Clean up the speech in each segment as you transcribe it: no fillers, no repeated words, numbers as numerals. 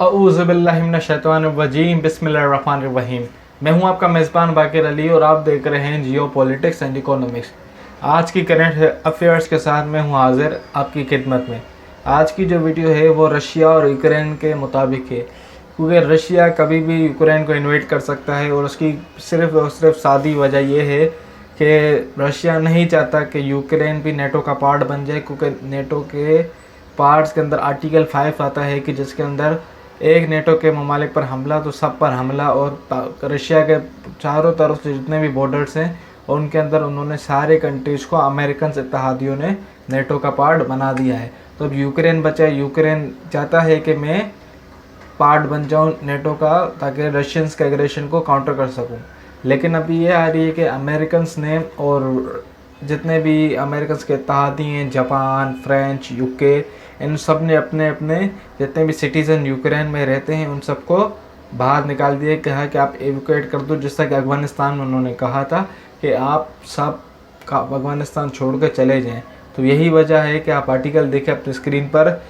औज़ुबिल्लाहिमिनश्शैतानिर्रजीम बिस्मिल्लाहिर्रहमानिर्रहीम। मैं हूं आपका मेज़बान बाकिर अली और आप देख रहे हैं जियो पॉलिटिक्स एंड इकोनॉमिक्स। आज की करंट अफेयर्स के साथ मैं हूं हाजिर आपकी खिदमत में। आज की जो वीडियो है वो रशिया और यूक्रेन के मुताबिक है, क्योंकि रशिया कभी भी यूक्रेन को इन्वेड कर सकता है और उसकी सिर्फ और सिर्फ सादी वजह यह है कि रशिया नहीं चाहता कि यूक्रेन भी नेटो का पार्ट बन जाए, क्योंकि नेटो के पार्ट्स के अंदर आर्टिकल 5 आता है कि जिसके अंदर एक नेटो के ममालिक पर हमला तो सब पर हमला, और रशिया के चारों तरफ से जितने भी बॉर्डर्स हैं और उनके अंदर उन्होंने सारे कंट्रीज़ को अमेरिकन इत्तेहादियों ने नेटो का पार्ट बना दिया है। तो अब यूक्रेन बचा, यूक्रेन चाहता है कि मैं पार्ट बन जाऊं नेटो का, ताकि रशियंस के एग्रेशन को काउंटर कर सकूं। लेकिन अभी ये आ रही है कि अमेरिकन्स ने और जितने भी अमेरिकन्स के इत्तेहादी हैं, जापान, फ्रेंच, यूके, इन सब ने अपने अपने जितने भी सिटीज़न यूक्रेन में रहते हैं उन सबको बाहर निकाल दिया, कहा कि आप एवोक्यूएट कर दो। जैसा कि अफगानिस्तान में उन्होंने कहा था कि आप सब का अफगानिस्तान छोड़ कर चले जाएं। तो यही वजह है कि आप आर्टिकल देखें अपनी स्क्रीन पर।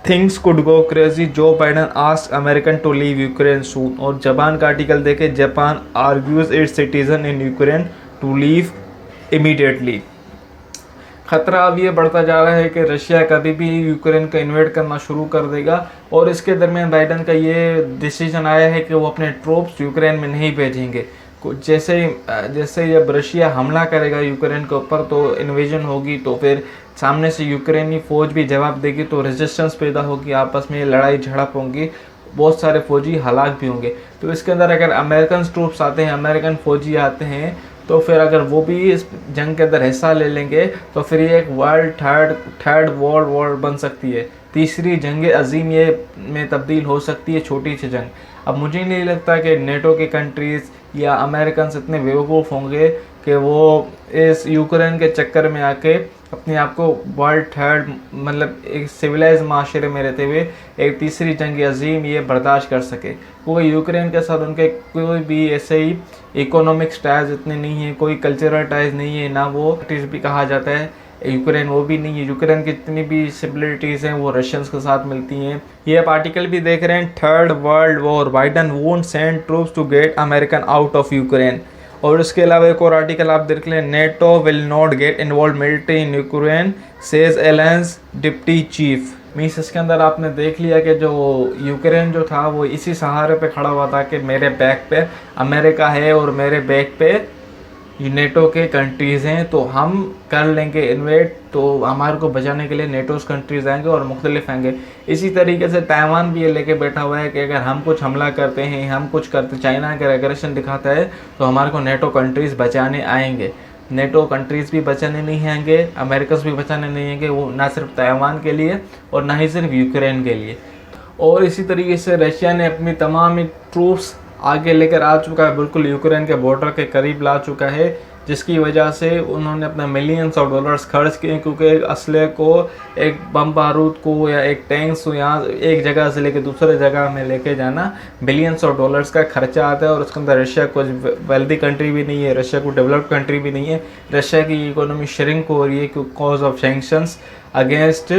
Things could go crazy, Joe Biden ask American to leave Ukraine soon. और जापान का आर्टिकल देखें, Japan argues its citizen in Ukraine to leave immediately. खतरा अब ये बढ़ता जा रहा है कि रशिया कभी भी यूक्रेन का इन्वेड करना शुरू कर देगा, और इसके दरमियान बाइडन का ये डिसीजन आया है कि वो अपने ट्रूप्स यूक्रेन में नहीं भेजेंगे। जैसे जब रशिया हमला करेगा यूक्रेन के ऊपर तो इन्वेजन होगी, तो फिर सामने से यूक्रेनी फ़ौज भी जवाब देगी, तो रेजिस्टेंस पैदा होगी, आपस में लड़ाई झड़प होंगी, बहुत सारे फौजी हलाक भी होंगे। तो इसके अंदर अगर अमेरिकन ट्रूप्स आते हैं, अमेरिकन फौजी आते हैं, तो फिर अगर वो भी इस जंग के अंदर हिस्सा ले लेंगे तो फिर ये एक वर्ल्ड थर्ड वर्ल्ड वॉर बन सकती है। तीसरी जंग अजीम ये में तब्दील हो सकती है, छोटी सी जंग। अब मुझे नहीं लगता कि नेटो के कंट्रीज़ या अमेरिकन इतने बेवकूफ़ होंगे कि वो इस यूक्रेन के चक्कर में आके अपने आप को वर्ल्ड थर्ड, मतलब एक सिविलाइज माशरे में रहते हुए एक तीसरी जंग अजीम ये बर्दाश्त कर सके। क्योंकि यूक्रेन के साथ उनके कोई भी ऐसे ही इकोनॉमिक्स टाइज इतने नहीं है, कोई कल्चरल टाइज नहीं है, ना वो भी कहा जाता है यूक्रेन, वो भी नहीं है। यूक्रेन की जितनी भी सिमिलरिटीज़ हैं वो रशियंस के साथ मिलती हैं। ये आप आर्टिकल भी देख रहे हैं, third world war, Biden won't send troops to get American out of Ukraine. और इसके अलावा एक और आर्टिकल आप देख लें, NATO will not get involve military in Ukraine says alliance deputy chief. Means इसके अंदर आपने देख लिया कि जो यूक्रेन जो था वो इसी सहारे पे खड़ा हुआ था कि मेरे बैक पे अमेरिका है और मेरे बैक पे नेटो के कंट्रीज़ हैं, तो हम कर लेंगे इन्वेट, तो हमारे को बचाने के लिए नेटोस कंट्रीज़ आएंगे और मुख्तलिफ आएंगे। इसी तरीके से ताइवान भी ये लेके बैठा हुआ है कि अगर हम कुछ हमला करते हैं, हम कुछ करते, चाइना अगर एग्रेशन दिखाता है तो हमारे को नेटो कंट्रीज़ बचाने आएंगे। नेटो कंट्रीज़ भी बचाने नहीं आएंगे, अमेरिकस भी बचाने नहीं आएंगे, वो ना सिर्फ ताइवान के लिए और ना ही सिर्फ यूक्रेन के लिए। और इसी तरीके से रशिया ने अपनी तमाम ही ट्रूप्स आगे लेकर आ चुका है, बिल्कुल यूक्रेन के बॉर्डर के करीब ला चुका है, जिसकी वजह से उन्होंने अपना मिलियंस ऑफ डॉलर्स खर्च किए, क्योंकि एक असले को, एक बम बारूद को या एक टैंक्स को यहाँ एक जगह से लेकर दूसरे जगह में लेके जाना बिलियंस ऑफ डॉलर्स का खर्चा आता है। और उसके अंदर रशिया कुछ वेल्दी कंट्री भी नहीं है, रशिया को डेवलप्ड कंट्री भी नहीं है। रशिया की इकोनॉमी श्रिंक हो रही है because of sanctions against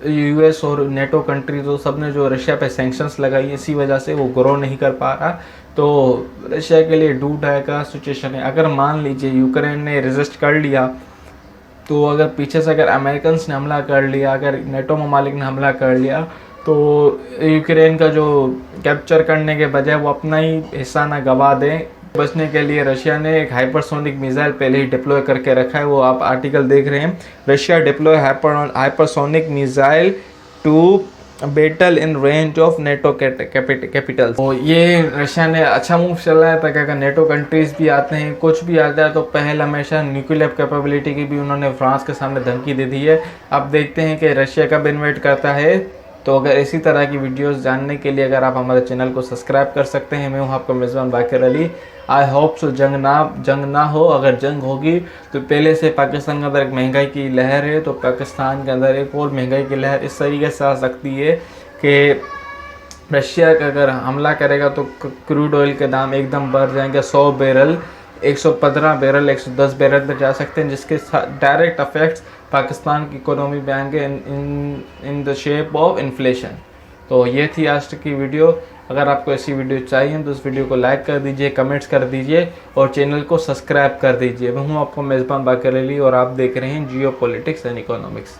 US और नेटो कंट्री, तो सब ने जो रशिया पे सैंक्शंस लगाई, इसी वजह से वो ग्रो नहीं कर पा रहा। तो रशिया के लिए डू डाई का सिचुएशन है। अगर मान लीजिए यूक्रेन ने रेजिस्ट कर लिया, तो अगर पीछे से अगर अमेरिकन ने हमला कर लिया, अगर नेटो ममालिक ने हमला कर लिया, तो यूक्रेन का जो कैप्चर करने के बजाय वो अपना ही हिस्सा ना गवा दें। बचने के लिए रशिया ने एक हाइपरसोनिक मिसाइल पहले ही डिप्लॉय करके रखा है, वो आप आर्टिकल देख रहे हैं। Russia deploy hypersonic missile to battle in range of NATO capital. तो ये रशिया ने अच्छा मूव चला है, ताकि अगर नेटो कंट्रीज भी आते हैं, कुछ भी आता है, तो पहले हमेशा न्यूक्लियर कैपेबिलिटी की भी उन्होंने फ्रांस के सामने धमकी दे दी है। अब देखते हैं कि रशिया कब इन्वेट करता है। तो अगर इसी तरह की वीडियोस जानने के लिए अगर आप हमारे चैनल को सब्सक्राइब कर सकते हैं। मैं हूँ आपका मेज़बान बाकिर अली। आई होप सो जंग ना हो। अगर जंग होगी तो पहले से पाकिस्तान के अंदर एक महंगाई की लहर है, तो पाकिस्तान के अंदर एक और महंगाई की लहर इस तरीके से आ सकती है कि रशिया का अगर हमला करेगा तो क्रूड ऑयल के दाम एकदम बढ़ जाएंगे। 100 बैरल 115 बैरल 110 बैरल तक जा सकते हैं, जिसके डायरेक्ट इफेक्ट्स पाकिस्तान की इकोनॉमी में आएंगे in the shape of inflation. तो ये थी आज की वीडियो। अगर आपको ऐसी वीडियो चाहिए तो इस वीडियो को लाइक कर दीजिए, कमेंट्स कर दीजिए और चैनल को सब्सक्राइब कर दीजिए। मैं हूँ आपको मेज़बान बाकर अली और आप देख रहे हैं जियो पॉलिटिक्स एंड इकोनॉमिक्स।